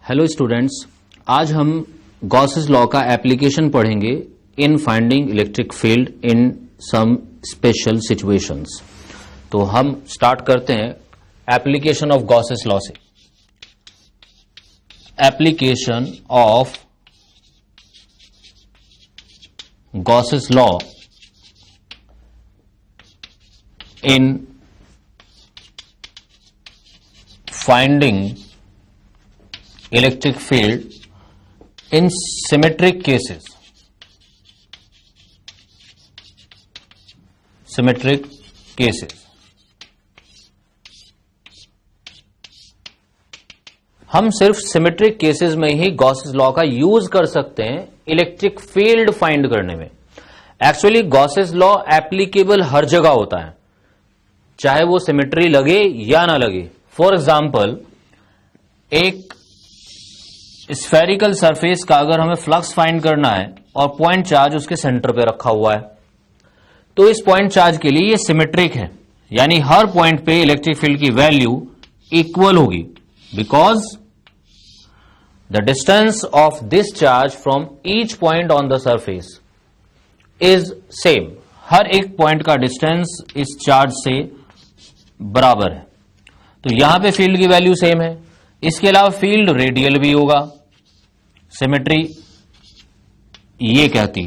Hello students, आज हम Gauss's law का एप्लीकेशन पढ़ेंगे in finding electric field in some special situations. तो हम स्टार्ट करते हैं एप्लीकेशन ऑफ गॉसेस लॉ से। Application of Gauss's law in finding electric field in symmetric cases. Symmetric cases. हम सिर्फ सिमेट्रिक केसेस में ही गॉसेस लॉ का यूज कर सकते हैं इलेक्ट्रिक फील्ड फाइंड करने में। एक्चुअली गॉसेस लॉ एप्लीकेबल हर जगह होता है, चाहे वो सिमेट्री लगे या ना लगे। फॉर एग्जाम्पल, एक स्फेरिकल सरफेस का अगर हमें फ्लक्स फाइंड करना है और पॉइंट चार्ज उसके सेंटर पे रखा हुआ है, तो इस पॉइंट चार्ज के लिए ये सिमेट्रिक है, यानी हर पॉइंट पे इलेक्ट्रिक फील्ड की वैल्यू इक्वल होगी, because the distance of this charge from each point on the surface is same. हर एक पॉइंट का डिस्टेंस इस चार्ज से बराबर है, तो यहां पे फील्ड की वैल्यू सेम है। इसके अलावा फील्ड रेडियल भी होगा, सिमेट्री ये कहती।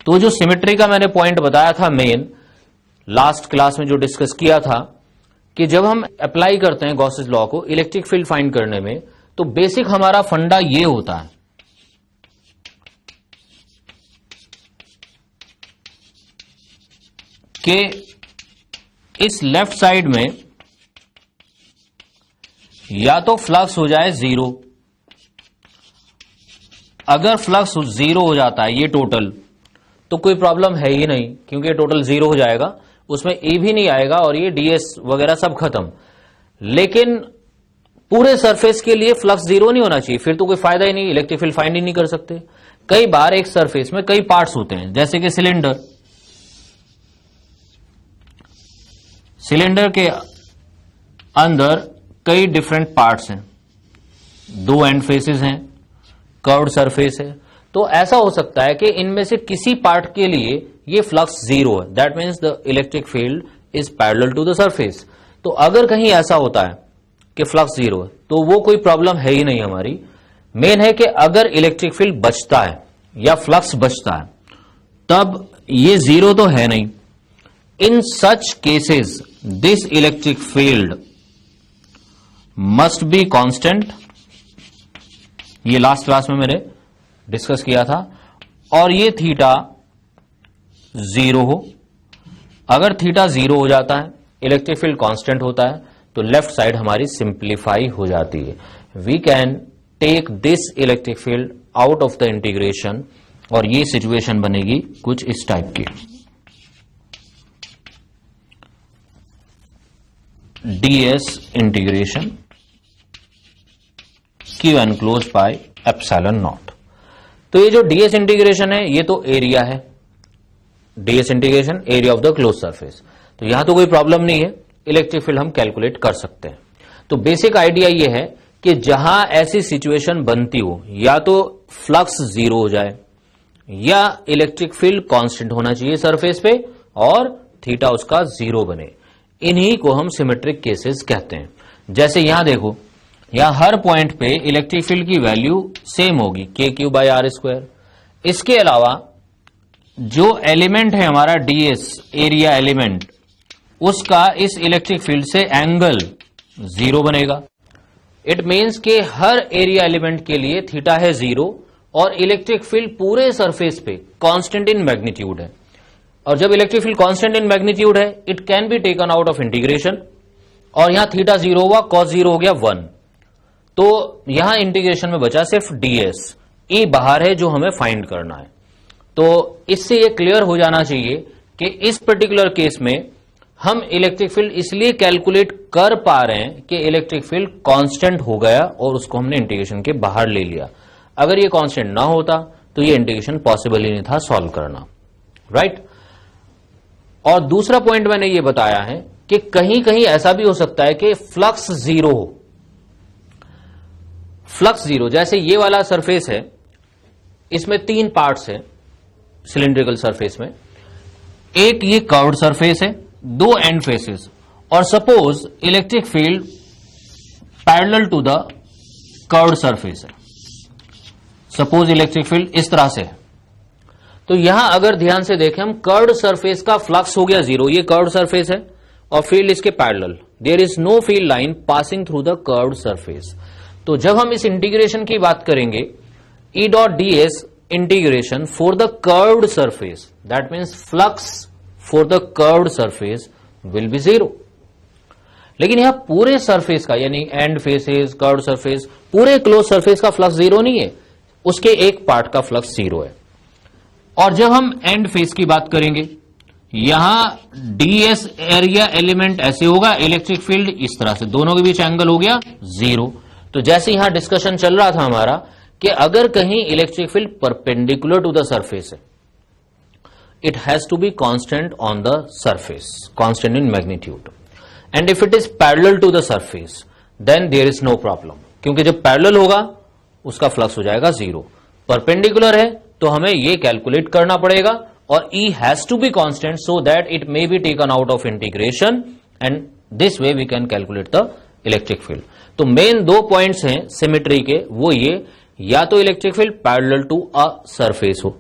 तो जो सिमेट्री का मैंने पॉइंट बताया था मेन, लास्ट क्लास में जो डिस्कस किया था, कि जब हम अप्लाई करते हैं गॉसेस लॉ को इलेक्ट्रिक फील्ड फाइंड करने में, तो बेसिक हमारा फंडा ये होता है कि इस लेफ्ट साइड में या तो फ्लक्स हो जाए जीरो। अगर फ्लक्स जीरो हो जाता है ये टोटल, तो कोई प्रॉब्लम है ही नहीं, क्योंकि टोटल जीरो हो जाएगा, उसमें ए भी नहीं आएगा और ये डीएस वगैरह सब खत्म। लेकिन पूरे सरफेस के लिए फ्लक्स जीरो नहीं होना चाहिए, फिर तो कोई फायदा ही नहीं, इलेक्ट्रिक फील्ड फाइंड ही नहीं कर सकते। कई बार एक सरफेस में कई पार्ट्स होते हैं, जैसे कि सिलेंडर के अंदर कई डिफरेंट पार्ट्स हैं, दो एंड फेसेस हैं, कर्व्ड सरफेस है। तो ऐसा हो सकता है कि इनमें से किसी पार्ट के लिए ये फ्लक्स जीरो है, that means the electric field is parallel to the surface. तो अगर कहीं ऐसा होता है कि फ्लक्स जीरो है, तो वो कोई प्रॉब्लम है ही नहीं हमारी। मेन है कि अगर इलेक्ट्रिक फील्ड बचता है या फ्लक्स बचता है, तब ये जीरो तो है नहीं। In such cases this electric field must be constant, ये लास्ट क्लास में मैंने डिस्कस किया था, और ये थीटा जीरो हो। अगर थीटा जीरो हो जाता है, इलेक्ट्रिक फील्ड कांस्टेंट होता है, तो लेफ्ट साइड हमारी सिंप्लीफाई हो जाती है। We can take this electric field out of the integration, और ये सिचुएशन बनेगी कुछ इस टाइप की। ds integration Q enclosed by epsilon naught। तो ये जो ds इंटीग्रेशन है, ये तो एरिया है, ds integration area of the close surface. तो यहां तो कोई प्रॉब्लम नहीं है, इलेक्ट्रिक फील्ड हम कैलकुलेट कर सकते हैं। तो बेसिक आइडिया ये है कि जहां ऐसी सिचुएशन बनती हो, या तो फ्लक्स जीरो हो जाए या इलेक्ट्रिक फील्ड कांस्टेंट होना चाहिए सरफेस पे, और थीटा उसका जीरो बने, इन्हीं को हम सिमेट्रिक केसेस कहते हैं। जैसे यहां देखो, यहां हर पॉइंट पे इलेक्ट्रिक फील्ड की वैल्यू सेम होगी, KQ/R²। इसके अलावा जो एलिमेंट है हमारा ds एरिया एलिमेंट, उसका इस इलेक्ट्रिक फील्ड से एंगल जीरो बनेगा। इट मीन्स कि हर एरिया एलिमेंट के लिए थीटा है जीरो, और इलेक्ट्रिक फील्ड पूरे सरफेस पे कांस्टेंट इन मैग्नीट्यूड है। और जब electric field constant in magnitude है, it can be taken out of integration, और यहां थीटा जीरो हुआ, कॉस जीरो हो गया 1। तो यहां इंटीग्रेशन में बचा सिर्फ ds, e बाहर है जो हमें फाइंड करना है। तो इससे यह क्लियर हो जाना चाहिए कि इस पर्टिकुलर केस में हम इलेक्ट्रिक फील्ड इसलिए कैलकुलेट कर पा रहे हैं कि इलेक्ट्रिक फील्ड कांस्टेंट हो गया और उसको हमने इंटीग्रेशन के बाहर ले लिया। अगर ये कांस्टेंट ना होता तो ये इंटीग्रेशन पॉसिबल ही नहीं था सॉल्व करना, राइट। और दूसरा पॉइंट मैंने ये बताया है कि कहीं कहीं ऐसा भी हो सकता है कि फ्लक्स जीरो हो, फ्लक्स जीरो, जैसे ये वाला सरफेस है, इसमें 3 पार्ट्स है सिलिंड्रिकल सरफेस में, एक ये कर्व्ड सरफेस है, 2 एंड फेसेस, और suppose electric field parallel to the curved surface है, सपोज इलेक्ट्रिक फील्ड इस तरह से है। तो यहां अगर ध्यान से देखें हम, कर्व्ड सरफेस का फ्लक्स हो गया जीरो, ये कर्व्ड सरफेस है और फील्ड इसके parallel, there is no field line passing through the curved surface. तो जब हम इस इंटीग्रेशन की बात करेंगे, E dot ds integration for the curved surface, that means flux for the curved surface will be zero. लेकिन यहां पूरे सरफेस का, यानी एंड फेसेस, कर्व्ड सरफेस, पूरे क्लोज सरफेस का फ्लक्स जीरो नहीं है, उसके एक पार्ट का फ्लक्स जीरो है। और जब हम एंड फेस की बात करेंगे, यहां ds एरिया एलिमेंट ऐसे होगा, इलेक्ट्रिक फील्ड इस तरह से, दोनों के बीच एंगल हो गया जीरो। तो जैसे यहां डिस्कशन चल रहा था हमारा कि अगर कहीं electric field perpendicular to the surface है, it has to be constant on the surface, constant in magnitude, and if it is parallel to the surface then there is no problem, क्योंकि जब पैरेलल होगा उसका flux हो जाएगा zero. Perpendicular है तो हमें ये कैलकुलेट करना पड़ेगा, और E has to be constant so that it may be taken out of integration, and this way we can calculate the electric field. तो मेन 2 पॉइंट्स हैं सिमेट्री के, वो ये, या तो electric field parallel to a surface हो,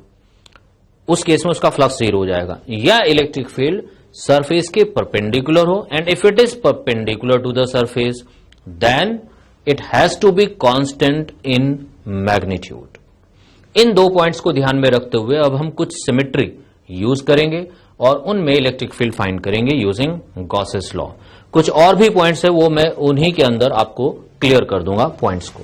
उस case में उसका फ्लक्स जीरो हो जाएगा, या इलेक्ट्रिक फील्ड सरफेस के परपेंडिकुलर हो, and if it is perpendicular to the surface then it has to be constant in magnitude. इन 2 पॉइंट्स को ध्यान में रखते हुए अब हम कुछ सिमेट्री यूज करेंगे और उनमें इलेक्ट्रिक फील्ड फाइंड करेंगे यूजिंग गॉसेस लॉ। कुछ और भी पॉइंट्स है, वो मैं उन्हीं के अंदर आपको क्लियर कर दूंगा पॉइंट्स को।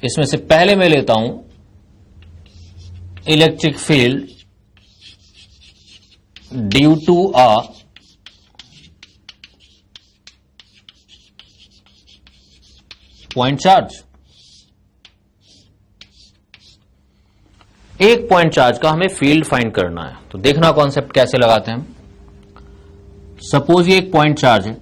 इसमें से पहले मैं लेता हूं electric field due to a point charge. एक पॉइंट चार्ज का हमें फील्ड फाइंड करना है, तो देखना कॉन्सेप्ट कैसे लगाते हैं हम। सपोज ये एक पॉइंट चार्ज है,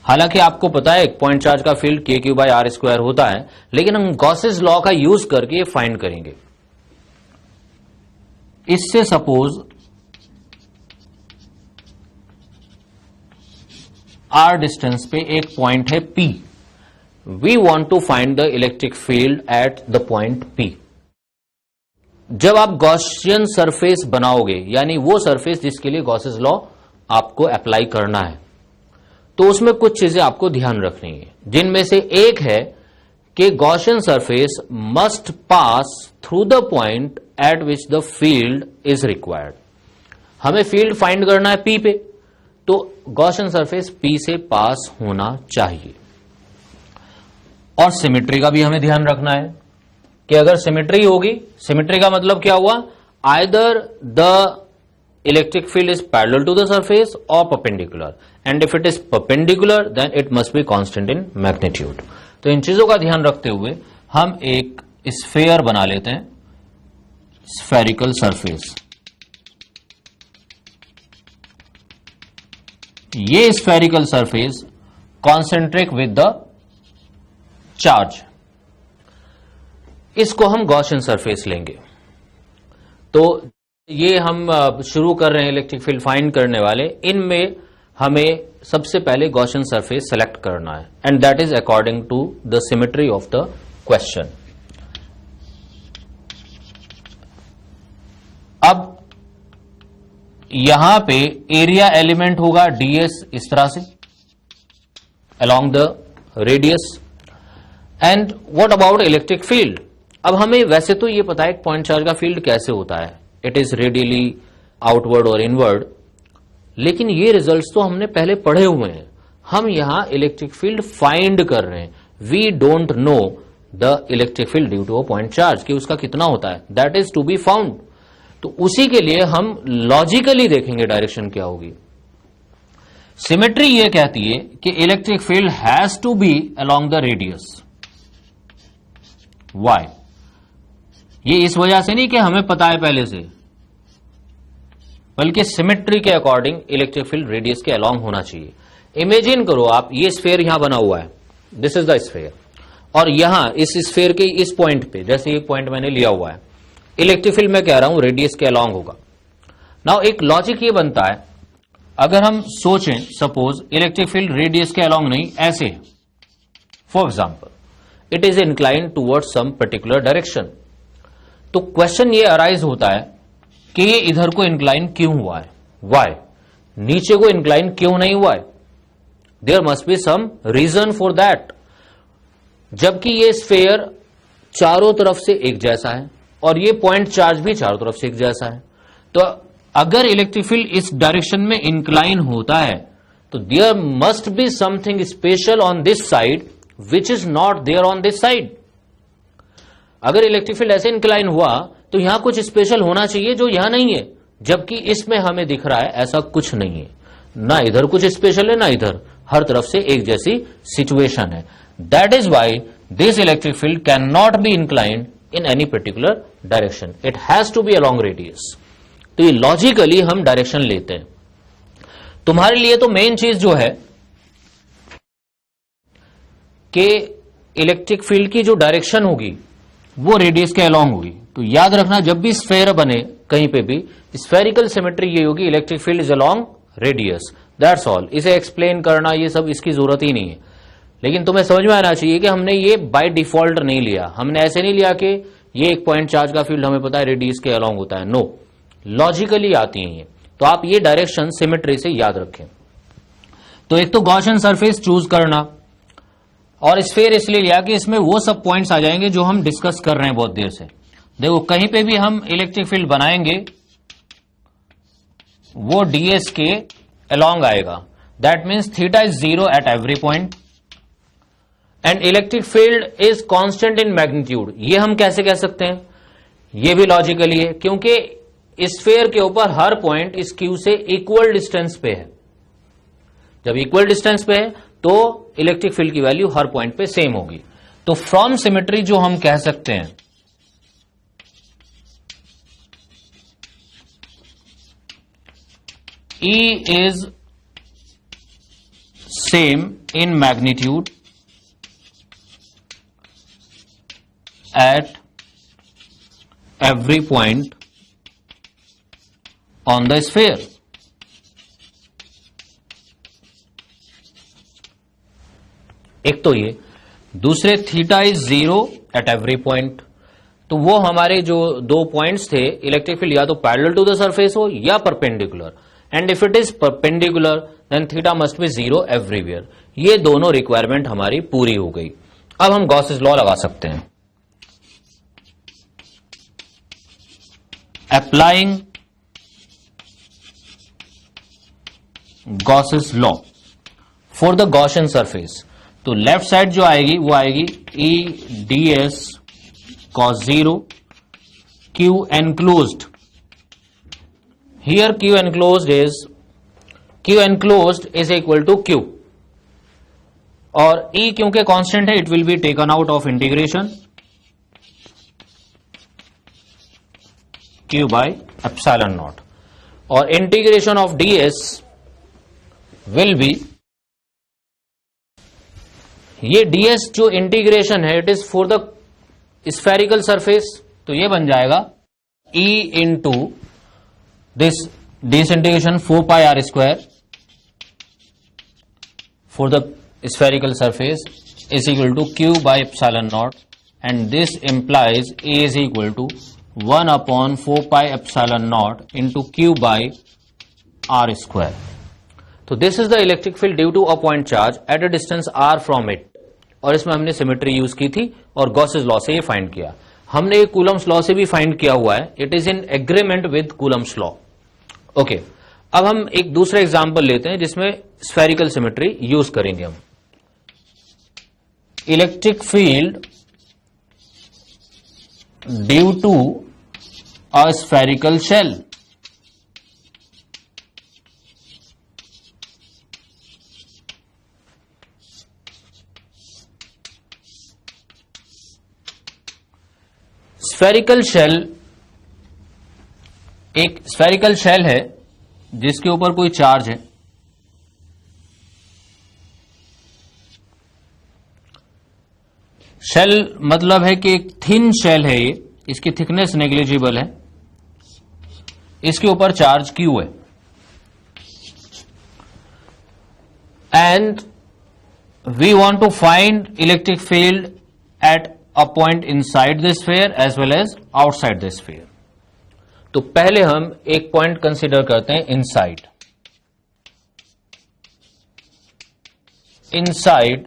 हालांकि आपको पता है एक पॉइंट चार्ज का फील्ड kq/r² होता है, लेकिन हम गॉसेस लॉ का यूज करके ये फाइंड करेंगे। इससे सपोज r डिस्टेंस पे एक पॉइंट है P, we want to find the electric field at the point P। जब आप गॉसियन सरफेस बनाओगे, यानी वो सरफेस जिसके लिए गॉसेस लॉ आपको अप्लाई करना है, तो उसमें कुछ चीजें आपको ध्यान रखनी है, जिनमें से एक है कि Gaussian surface must pass through the point eight which the field is required. हमें फील्ड फाइंड करना है P पे, तो गॉसियन सरफेस P से पास होना चाहिए। और सिमेट्री का भी हमें ध्यान रखना है कि अगर सिमेट्री होगी, सिमेट्री का मतलब क्या हुआ, either the electric field is parallel to the surface और perpendicular, and if it is perpendicular then it must be constant in magnitude. तो इन चीजों का ध्यान रखते हुए हम एक स्फेयर बना लेते हैं, स्फेरिकल सरफेस। ये spherical surface concentric with the charge, इसको हम गॉसियन सरफेस लेंगे। तो ये हम शुरू कर रहे हैं इलेक्ट्रिक फील्ड फाइंड करने वाले, इनमें हमें सबसे पहले गॉसियन सरफेस सेलेक्ट करना है, and that is according to the symmetry of the question. अब यहां पे एरिया एलिमेंट होगा ds इस तरह से along the radius, and what about electric field. अब हमें वैसे तो ये पता है पॉइंट चार्ज का फील्ड कैसे होता है, इट इज रेडियली आउटवर्ड और इनवर्ड, लेकिन ये रिजल्ट्स तो हमने पहले पढ़े हुए हैं। हम यहां इलेक्ट्रिक फील्ड फाइंड कर रहे हैं, we don't know the electric field due to a point charge, कि उसका कितना होता है, that is to be found. तो उसी के लिए हम लॉजिकली देखेंगे डायरेक्शन क्या होगी। सिमेट्री ये कहती है कि electric field has to be along the radius. Why? ये इस वजह से नहीं कि हमें पता है पहले से, बल्कि सिमेट्री के अकॉर्डिंग इलेक्ट्रिक फील्ड रेडियस के अलोंग होना चाहिए। इमेजिन करो आप, ये स्फेयर यहां बना हुआ है, दिस इज द स्फेयर, और यहां इस स्फेयर के इस पॉइंट पे, जैसे ये पॉइंट मैंने लिया हुआ है, इलेक्ट्रिक फील्ड मैं कह रहा हूं रेडियस के अलोंग होगा। नाउ एक लॉजिक ये बनता है, अगर हम सोचें सपोज इलेक्ट्रिक फील्ड रेडियस के अलोंग नहीं, ऐसे for example it is incline towards some particular direction, तो क्वेश्चन ये अराइज होता है कि ये इधर को इंक्लाइन क्यों हुआ है, वाई, नीचे को इंक्लाइन क्यों नहीं हुआ है, there must be some reason for that. जबकि ये स्फेयर चारों तरफ से एक जैसा है और ये पॉइंट चार्ज भी चारों तरफ से एक जैसा है, तो अगर इलेक्ट्रिक फील्ड इस डायरेक्शन में इंक्लाइन होता है तो there must be something special on this side which is not there on this side. अगर इलेक्ट्रिक फील्ड ऐसे इंक्लाइन हुआ तो यहां कुछ स्पेशल होना चाहिए जो यहां नहीं है, जबकि इसमें हमें दिख रहा है ऐसा कुछ नहीं है, ना इधर कुछ स्पेशल है ना इधर, हर तरफ से एक जैसी सिचुएशन है। That is why this electric field can not be inclined in any particular direction, it has to be along radius. तो ये लॉजिकली हम डायरेक्शन लेते हैं। तुम्हारे लिए तो मेन चीज जो है कि इलेक्ट्रिक फील्ड की जो डायरेक्शन होगी वो रेडियस के अलोंग होगी। तो याद रखना, जब भी स्फेयर बने कहीं पे भी, स्फेरिकल सिमेट्री ये होगी, electric field is along radius, that's all. इसे एक्सप्लेन करना ये सब इसकी जरूरत ही नहीं है, लेकिन तुम्हें समझ में आना चाहिए कि हमने ये बाय डिफॉल्ट नहीं लिया, हमने ऐसे नहीं लिया कि ये एक पॉइंट चार्ज का फील्ड हमें पता है रेडियस के अलोंग होता है, नो, लॉजिकली आती है ये। तो आप ये डायरेक्शन सिमेट्री से याद रखें। तो एक तो गॉसियन सरफेस चूज करना, और स्फेयर इसलिए लिया कि इसमें वो सब पॉइंट्स आ जाएंगे जो हम डिस्कस कर रहे हैं बहुत देर से। देखो कहीं पे भी हम इलेक्ट्रिक फील्ड बनाएंगे वो डीएस के अलोंग आएगा, that means theta is 0 at every point and electric field is constant in magnitude. ये हम कैसे कह सकते हैं, ये भी लॉजिकली है, क्योंकि स्फेयर के ऊपर हर पॉइंट इस क्यू से इक्वल डिस्टेंस पे है। जब इक्वल डिस्टेंस पे है तो इलेक्ट्रिक फील्ड की वैल्यू हर पॉइंट पे सेम होगी। तो फ्रॉम सिमेट्री जो हम कह सकते हैं, E is same in magnitude at every point on the sphere. एक तो ये, दूसरे theta is 0 at every point. तो वो हमारे जो दो पॉइंट्स थे, इलेक्ट्रिक फील्ड या तो पैरेलल टू द सरफेस हो या perpendicular, and if it is perpendicular then theta must be 0 everywhere. ये दोनों रिक्वायरमेंट हमारी पूरी हो गई। अब हम गॉसेस लॉ लगा सकते हैं। Applying Gauss's law for the Gaussian surface, तो लेफ्ट साइड जो आएगी वो आएगी E D S cos 0 q enclosed, here q enclosed is equal to q, और e क्योंकि कांस्टेंट है, it will be taken out of integration q by epsilon naught, और integration of ds will be, ये ds जो integration है it is for the spherical surface, तो ये बन जाएगा E into this integration 4 pi R square for the spherical surface is equal to Q by epsilon naught, and this implies A is equal to 1 upon 4 pi epsilon not into Q by R square. तो this is the electric field due to a point charge at a distance R from it, और इसमें हमने symmetry use की थी और Gauss's law से ये find किया। हमने ये कूलम्स लॉ से भी फाइंड किया हुआ है, it is in agreement with Coulomb's law. Okay, अब हम एक दूसरा एग्जांपल लेते हैं जिसमें स्फेरिकल सिमेट्री यूज करेंगे हम। Electric field due to a spherical shell, spherical shell एक स्फेरिकल शेल है जिसके ऊपर कोई चार्ज है, शेल मतलब है कि एक थिन शेल है, ये इसकी थिकनेस नेग्लिजिबल है, इसके ऊपर चार्ज Q है, and we want to find electric field at a point inside the sphere as well as outside the sphere. तो पहले हम एक पॉइंट कंसीडर करते हैं inside, inside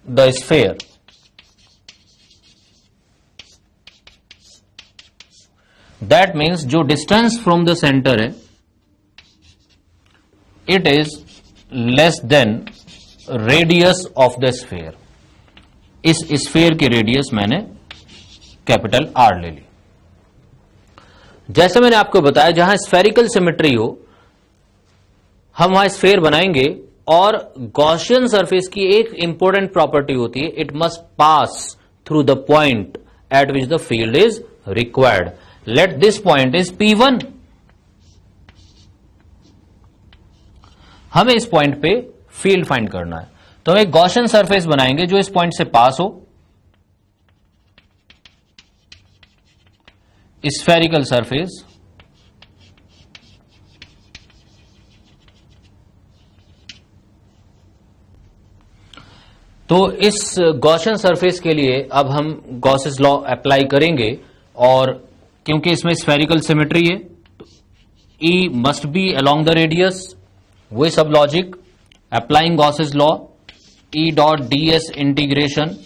the sphere. That means जो डिस्टेंस फ्रॉम द सेंटर है it is less than radius of the sphere. इस sphere की रेडियस मैंने कैपिटल R ले ली। जैसे मैंने आपको बताया जहां स्फेरिकल सिमेट्री हो हम वहां स्फीयर बनाएंगे, और गॉसियन सरफेस की एक इंपॉर्टेंट प्रॉपर्टी होती है, it must pass through the point eight which the field is required. Let this point is P1। हमें इस पॉइंट पे फील्ड फाइंड करना है, तो हम एक गॉसियन सरफेस बनाएंगे जो इस पॉइंट से पास हो, स्फेरिकल सरफेस। तो इस गॉसियन सरफेस के लिए अब हम गॉसेस लॉ अप्लाई करेंगे, और क्योंकि इसमें स्फेरिकल सिमेट्री है तो E must be along the radius. वही सब logic, applying Gauss's law, E dot ds integration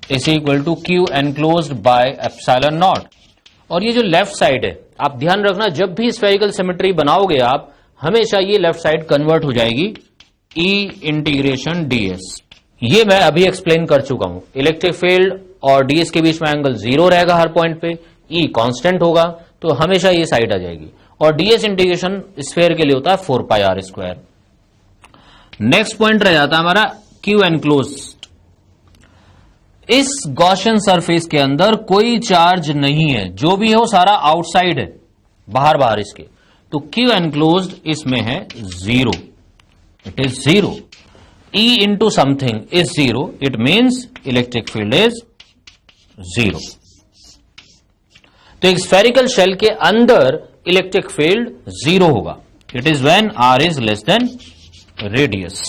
is equal to Q enclosed by epsilon naught. और ये जो लेफ्ट साइड है, आप ध्यान रखना जब भी स्फेरिकल सिमेट्री बनाओगे आप हमेशा ये लेफ्ट साइड कन्वर्ट हो जाएगी E इंटीग्रेशन ds। ये मैं अभी एक्सप्लेन कर चुका हूं। इलेक्ट्रिक फील्ड और ds के बीच में एंगल 0 रहेगा हर पॉइंट पे, E कांस्टेंट होगा, तो हमेशा ये साइड आ जाएगी। और ds इंटीग्रेशन स्फीयर के लिए होता है 4πr²। नेक्स्ट पॉइंट रह जाता है हमारा Q एनक्लोज्ड। इस गॉसियन सरफेस के अंदर कोई चार्ज नहीं है, जो भी हो सारा आउटसाइड है, बाहर बाहर इसके, तो Q एनक्लोज्ड इसमें है 0, it is 0। E into something is 0, it means electric field is 0। तो एक स्फेरिकल शेल के अंदर इलेक्ट्रिक फील्ड 0 होगा, it is when R is less than radius.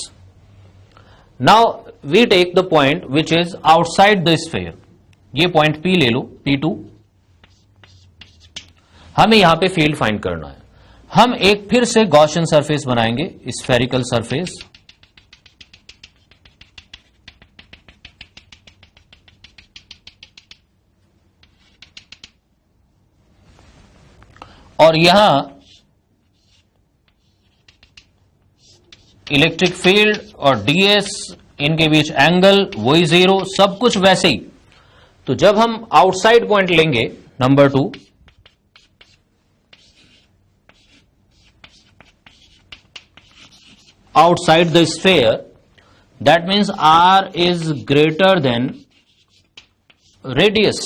Now we take the point which is outside the sphere. ये point P ले लो, P2। हमें यहां पे फील्ड फाइंड करना है। हम एक फिर से गॉसियन सरफेस बनाएंगे, स्फेरिकल सरफेस। और यहां इलेक्ट्रिक फील्ड और ds इनके बीच एंगल वही 0, सब कुछ वैसे ही। तो जब हम आउटसाइड पॉइंट लेंगे number 2, outside the sphere, that means R is greater than radius।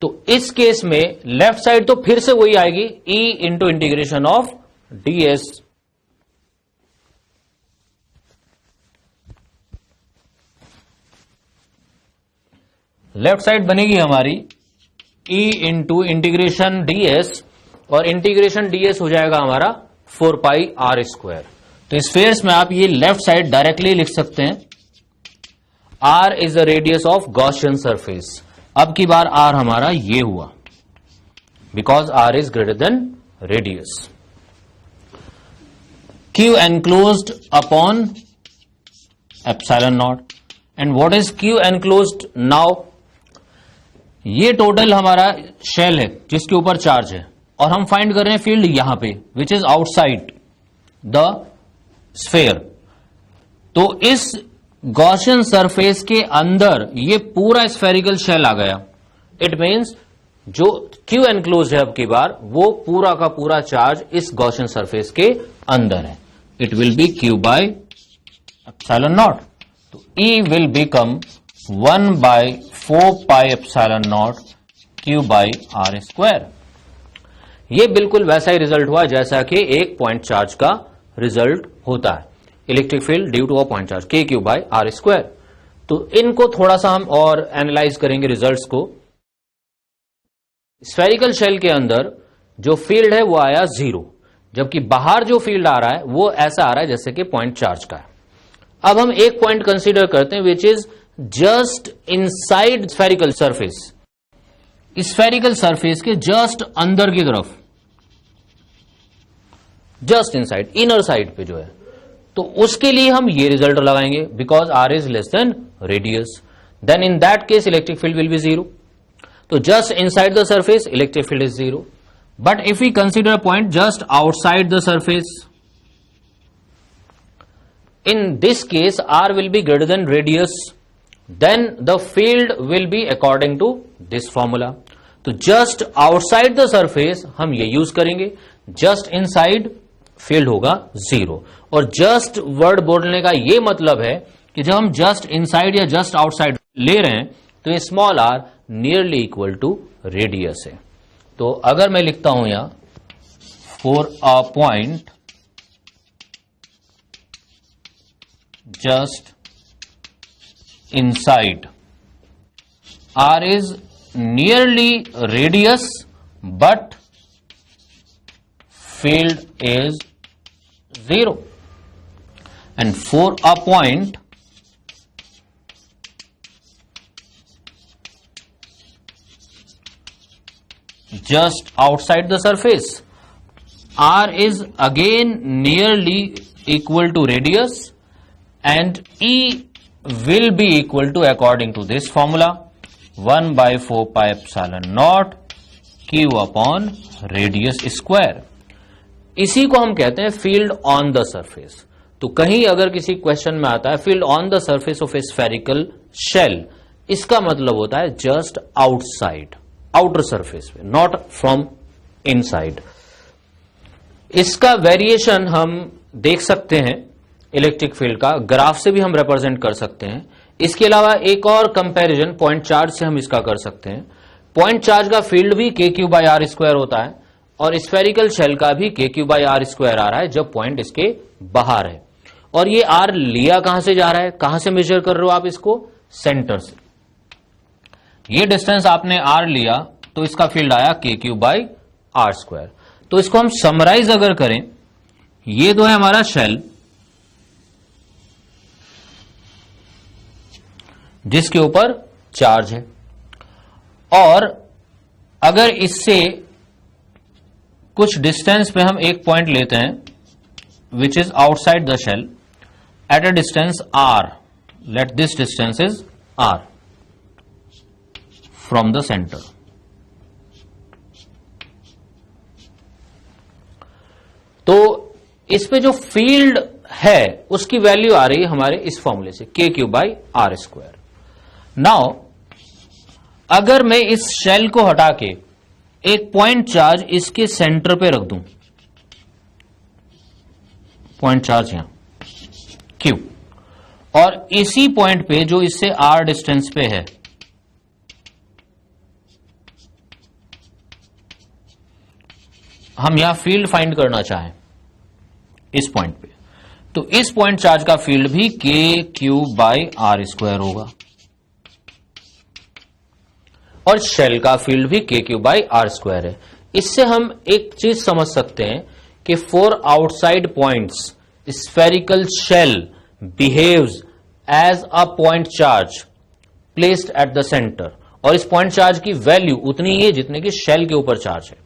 तो इस केस में लेफ्ट साइड तो फिर से वही आएगी, E into integration of ds। Left side बनेगी हमारी E इंटू इंटीग्रेशन ds, और इंटीग्रेशन ds हो जाएगा हमारा 4πr²। तो स्फीयर्स में आप ये लेफ्ट साइड डायरेक्टली लिख सकते हैं, R is the radius of Gaussian surface. अब की बार R हमारा ये हुआ, because R is greater than radius. Q enclosed upon epsilon naught. And what is Q enclosed now? ये टोटल हमारा शेल है जिसके ऊपर चार्ज है, और हम फाइंड कर रहे हैं फील्ड यहां पे विच इज आउटसाइड द स्फीयर। तो इस गॉसियन सरफेस के अंदर ये पूरा स्फेरिकल शेल आ गया। इट मींस जो Q एनक्लोज है अब की बार, वो पूरा का पूरा चार्ज इस गॉसियन सरफेस के अंदर है। It will B Q by epsilon not. तो E विल बिकम 1/4πε0 Q/r²। ये बिल्कुल वैसा ही रिजल्ट हुआ जैसा कि एक पॉइंट चार्ज का रिजल्ट होता है, electric field due to a point charge Q/r²। तो इनको थोड़ा सा हम और एनालाइज करेंगे रिजल्ट्स को। स्फेरिकल शेल के अंदर जो फील्ड है वो आया 0, जबकि बाहर जो फील्ड आ रहा है वो ऐसा आ रहा है जैसे कि पॉइंट चार्ज का है। अब हम एक पॉइंट कंसीडर करते हैं which is just inside spherical surface, spherical surface के जस्ट अंदर की तरफ, जस्ट इनसाइड, इनर साइड पे जो है, तो उसके लिए हम ये रिजल्ट लगाएंगे because R is less than radius, then in that case electric field will be 0। तो just inside the surface electric field is 0, but if we consider point just outside the surface, in this case r will be greater than radius, then the field will be according to this formula। तो just outside the surface हम ये use करेंगे, just inside field होगा 0। और just word बोलने का ये मतलब है कि जब हम just inside या just outside ले रहे हैं तो ये small r nearly equal to radius है। तो अगर मैं लिखता हूं यहां for a point just inside r is nearly radius but field is 0, and for a point just outside the surface r is again nearly equal to radius and E will be equal to according to this formula 1/4πε0 Q upon radius square। इसी को हम कहते हैं field on the surface. तो कहीं अगर किसी question में आता है field on the surface of a spherical shell, इसका मतलब होता है जस्ट आउटसाइड, आउटर सरफेस पे, नॉट फ्रॉम इनसाइड। इसका वेरिएशन हम देख सकते हैं इलेक्ट्रिक फील्ड का, ग्राफ से भी हम रिप्रेजेंट कर सकते हैं। इसके अलावा एक और कंपैरिजन पॉइंट चार्ज से हम इसका कर सकते हैं। पॉइंट चार्ज का फील्ड भी Q/r² होता है और स्फेरिकल शेल का भी Q/r² आ रहा है जब पॉइंट इसके बाहर है। और ये r लिया कहां से जा रहा है, कहां से मेजर कर रहे हो आप इसको, सेंटर से। ये डिस्टेंस आपने r लिया तो इसका फील्ड आया Q/r²। तो इसको हम समराइज अगर करें, ये तो है हमारा शेल जिसके ऊपर चार्ज है, और अगर इससे कुछ डिस्टेंस पे हम एक पॉइंट लेते हैं which is outside the shell at a distance r, let this distance is r from the center. तो इस पे जो फील्ड है उसकी वैल्यू आ रही है हमारे इस फॉर्मूले से Q/r²। नाउ अगर मैं इस शेल को हटा के एक पॉइंट चार्ज इसके सेंटर पे रख दूं, पॉइंट चार्ज यहां Q, और इसी पॉइंट पे जो इससे r डिस्टेंस पे है हम यहां फील्ड फाइंड करना चाहें इस पॉइंट पे, तो इस पॉइंट चार्ज का फील्ड भी Q/r² होगा और शेल का फील्ड भी Q/r² है। इससे हम एक चीज समझ सकते हैं कि for outside points spherical shell behaves as a point charge placed at the center, और इस पॉइंट चार्ज की वैल्यू उतनी ही है जितने की शेल के ऊपर चार्ज है।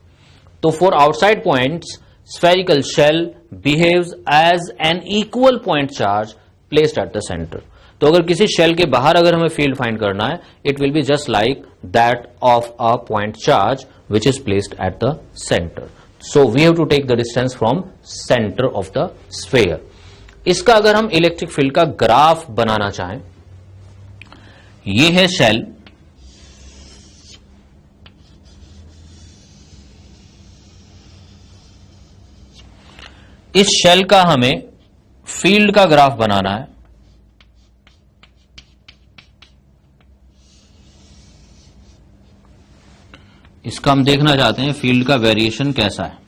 तो for outside points spherical shell behaves as an equal point charge placed at the center. तो अगर किसी शेल के बाहर अगर हमें फील्ड फाइंड करना है, it will be just like that of a point charge which is placed at the center. So we have to take the distance from center of the sphere. इसका अगर हम electric field का graph बनाना चाहें, ये है shell, इस shell का हमें फील्ड का ग्राफ बनाना है। इसका हम देखना चाहते हैं फील्ड का वेरिएशन कैसा है।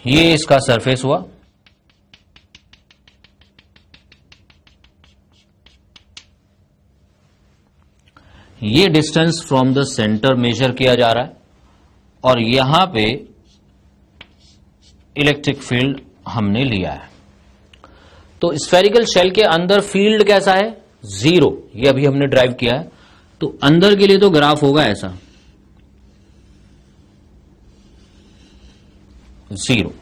ये इसका सरफेस हुआ, ये distance from the center measure किया जा रहा है और यहां पे इलेक्ट्रिक फील्ड हमने लिया है। तो स्फेरिकल शेल के अंदर फील्ड कैसा है? जीरो। ये अभी हमने ड्राइव किया है, तो अंदर के लिए तो ग्राफ होगा ऐसा, zero.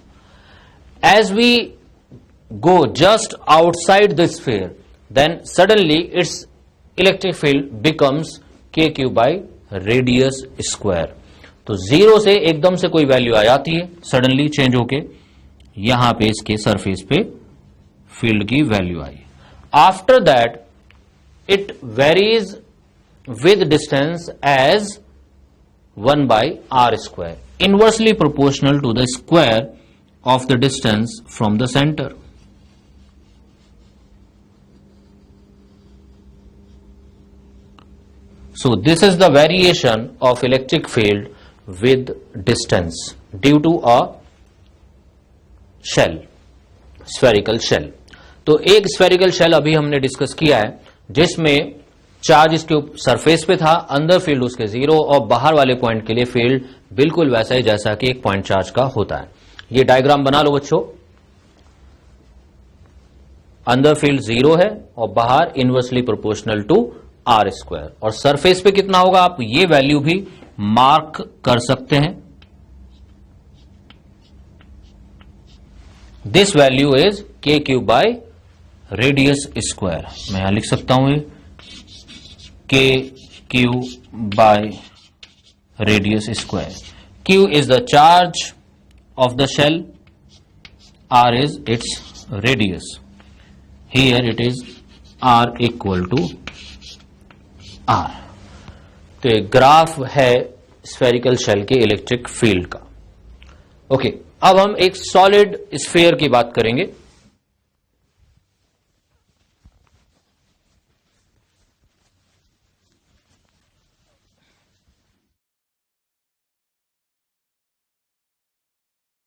As we go just outside the sphere, then suddenly its electric field becomes K Q by radius square. तो जीरो से एकदम से कोई वैल्यू आ जाती है, सडनली चेंज होके यहां पे इसके सरफेस पे फील्ड की value I. After that it varies with distance as 1 by r square, inversely proportional to the square of the distance from the center. So this is the variation of electric field with distance due to a shell, spherical shell. तो एक spherical shell अभी हमने discuss किया है जिसमें charge इसके surface पे था, अंदर फील्ड उसके जीरो और बाहर वाले पॉइंट के लिए फील्ड बिल्कुल वैसा ही जैसा कि एक पॉइंट चार्ज का होता है। ये डायग्राम बना लो बच्चों, अंदर फील्ड जीरो है और बाहर inversely proportional to R square, और सरफेस पे कितना होगा आप ये वैल्यू भी मार्क कर सकते हैं। This value is K Q by radius square. मैं यहां लिख सकता हूं ये K Q by radius square. Q is the charge of the shell, R is its radius, here it is R equal to R. तो एक graph है spherical shell के इलेक्ट्रिक फील्ड का। ओके, अब हम एक सॉलिड स्फीयर की बात करेंगे।